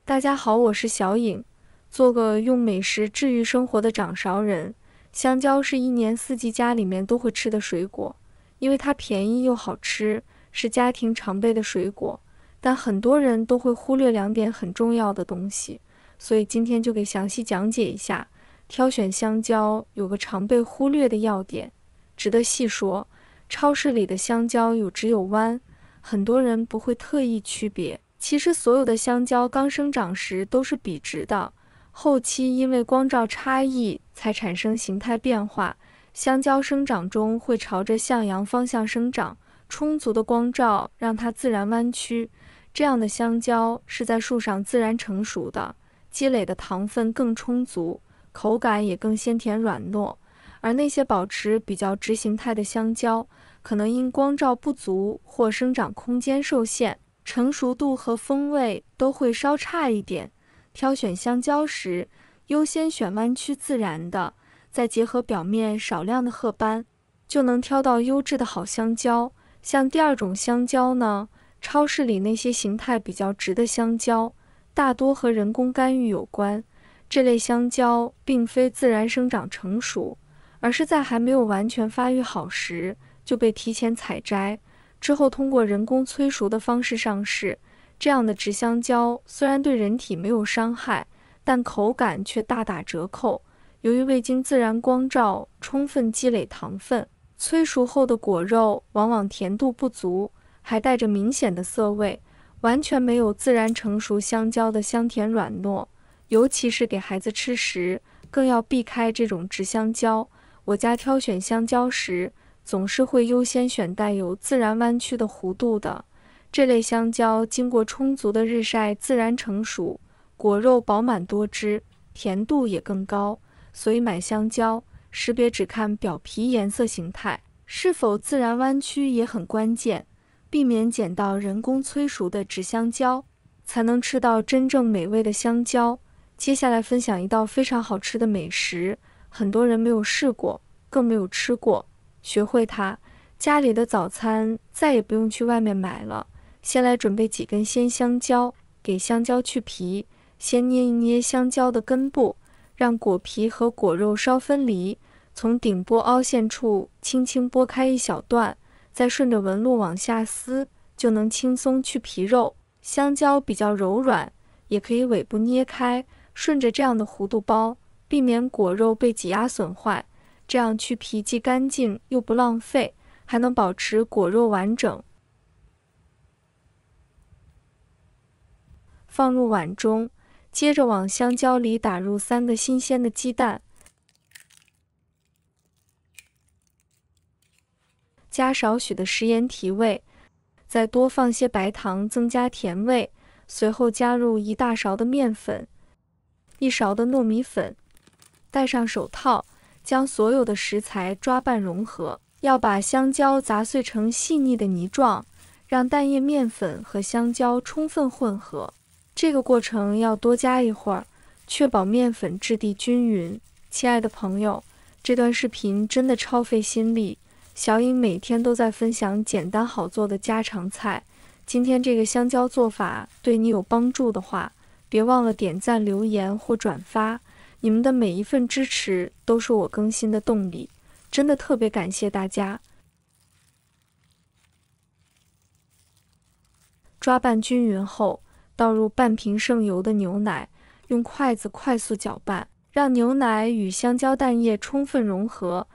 大家好，我是小颖，做个用美食治愈生活的掌勺人。香蕉是一年四季家里面都会吃的水果，因为它便宜又好吃，是家庭常备的水果。但很多人都会忽略2点很重要的东西，所以今天就给详细讲解一下。挑选香蕉有个常被忽略的要点，值得细说。超市里的香蕉有直有弯，很多人不会特意区别。其实所有的香蕉刚生长时都是笔直的，后期因为光照差异才产生形态变化。香蕉生长中会朝着向阳方向生长，充足的光照让它自然弯曲。这样的香蕉是在树上自然成熟的，积累的糖分更充足，口感也更鲜甜软糯。而那些保持比较直形态的香蕉，可能因光照不足或生长空间受限，成熟度和风味都会稍差一点。挑选香蕉时，优先选弯曲自然的，再结合表面少量的褐斑，就能挑到优质的好香蕉。像第2种香蕉呢，超市里那些形态比较直的香蕉，大多和人工干预有关。这类香蕉并非自然生长成熟，而是在还没有完全发育好时就被提前采摘，之后通过人工催熟的方式上市。这样的直香蕉虽然对人体没有伤害，但口感却大打折扣。由于未经自然光照，充分积累糖分，催熟后的果肉往往甜度不足，还带着明显的涩味，完全没有自然成熟香蕉的香甜软糯。尤其是给孩子吃时，更要避开这种直香蕉。我家挑选香蕉时，总是会优先选带有自然弯曲的弧度的。这类香蕉经过充足的日晒自然成熟，果肉饱满多汁，甜度也更高。所以买香蕉，识别只看表皮颜色形态，是否自然弯曲也很关键，避免捡到人工催熟的直香蕉，才能吃到真正美味的香蕉。接下来分享一道非常好吃的美食，很多人没有试过，更没有吃过。学会它，家里的早餐再也不用去外面买了。先来准备几根鲜香蕉，给香蕉去皮，先捏一捏香蕉的根部，让果皮和果肉稍分离，从顶部凹陷处轻轻剥开一小段，再顺着纹路往下撕，就能轻松去皮肉。香蕉比较柔软，也可以尾部捏开，顺着这样的弧度剥，避免果肉被挤压损坏。这样去皮既干净又不浪费，还能保持果肉完整。放入碗中，接着往香蕉里打入3个新鲜的鸡蛋，加少许的食盐提味，再多放些白糖增加甜味。随后加入1大勺的面粉，1勺的糯米粉，戴上手套，将所有的食材抓拌融合。要把香蕉砸碎成细腻的泥状，让蛋液面粉和香蕉充分混合。这个过程要多加一会儿，确保面粉质地均匀。亲爱的朋友，这段视频真的超费心力，小颖每天都在分享简单好做的家常菜。今天这个香蕉做法对你有帮助的话，别忘了点赞、留言或转发，你们的每一份支持都是我更新的动力，真的特别感谢大家。抓拌均匀后，倒入半瓶剩油的牛奶，用筷子快速搅拌，让牛奶与香蕉蛋液充分融合。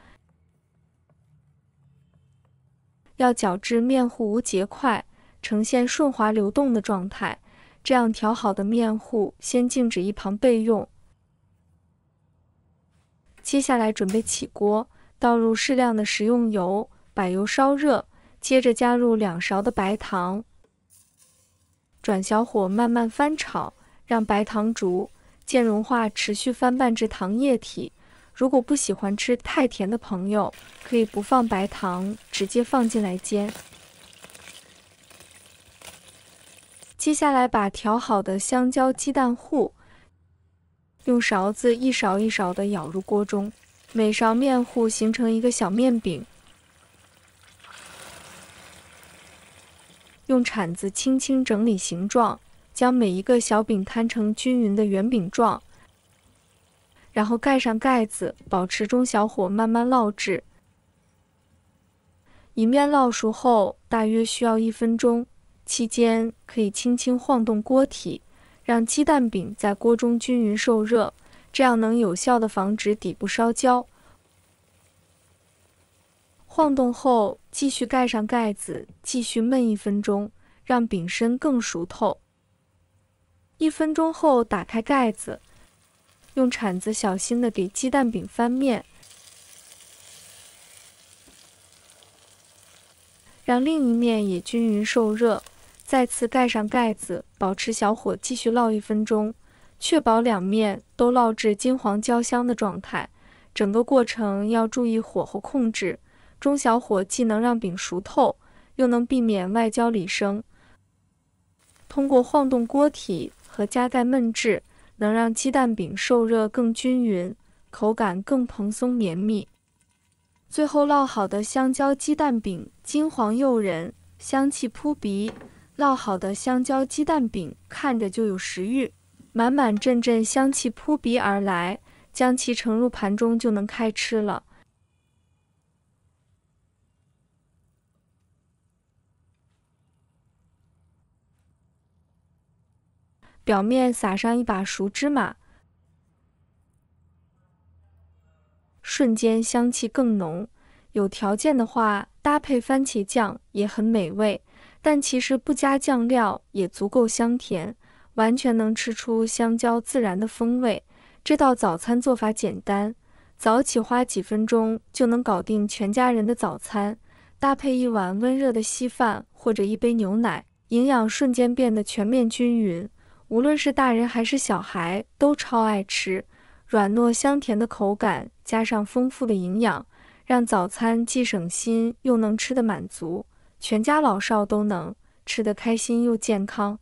要搅至面糊无结块，呈现顺滑流动的状态。这样调好的面糊先静止一旁备用。接下来准备起锅，倒入适量的食用油，把油烧热，接着加入2勺的白糖，转小火慢慢翻炒，让白糖煮，见融化持续翻拌至糖液体。如果不喜欢吃太甜的朋友，可以不放白糖，直接放进来煎。接下来把调好的香蕉鸡蛋糊用勺子1勺1勺地舀入锅中，每勺面糊形成一个小面饼，用铲子轻轻整理形状，将每一个小饼摊成均匀的圆饼状，然后盖上盖子，保持中小火慢慢烙制。一面烙熟后，大约需要1分钟，期间可以轻轻晃动锅体，让鸡蛋饼在锅中均匀受热，这样能有效地防止底部烧焦。晃动后，继续盖上盖子，继续焖1分钟，让饼身更熟透。1分钟后，打开盖子，用铲子小心地给鸡蛋饼翻面，让另一面也均匀受热，再次盖上盖子，保持小火继续烙1分钟，确保两面都烙至金黄焦香的状态。整个过程要注意火候控制，中小火既能让饼熟透，又能避免外焦里生。通过晃动锅体和加盖焖制，能让鸡蛋饼受热更均匀，口感更蓬松绵密。最后烙好的香蕉鸡蛋饼金黄诱人，香气扑鼻。烙好的香蕉鸡蛋饼看着就有食欲，满满阵阵香气扑鼻而来，将其盛入盘中就能开吃了。表面撒上一把熟芝麻，瞬间香气更浓。有条件的话，搭配番茄酱也很美味，但其实不加酱料也足够香甜，完全能吃出香蕉自然的风味。这道早餐做法简单，早起花几分钟就能搞定全家人的早餐，搭配一碗温热的稀饭或者一杯牛奶，营养瞬间变得全面均匀。无论是大人还是小孩都超爱吃，软糯香甜的口感加上丰富的营养，让早餐既省心又能吃得满足，全家老少都能吃得开心又健康。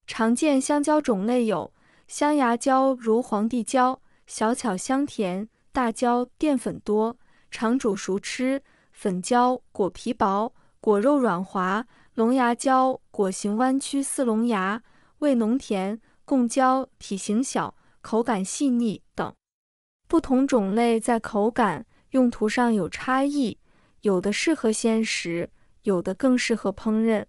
常见香蕉种类有香芽蕉如皇帝蕉，小巧香甜；大蕉淀粉多，常煮熟吃；粉蕉果皮薄，果肉软滑；龙牙蕉果形弯曲似龙牙，味浓甜；贡蕉体型小，口感细腻等。不同种类在口感、用途上有差异，有的适合鲜食，有的更适合烹饪。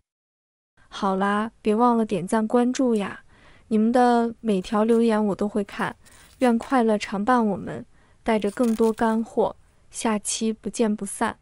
好啦，别忘了点赞关注呀，你们的每条留言我都会看。愿快乐常伴我们，带着更多干货，下期不见不散。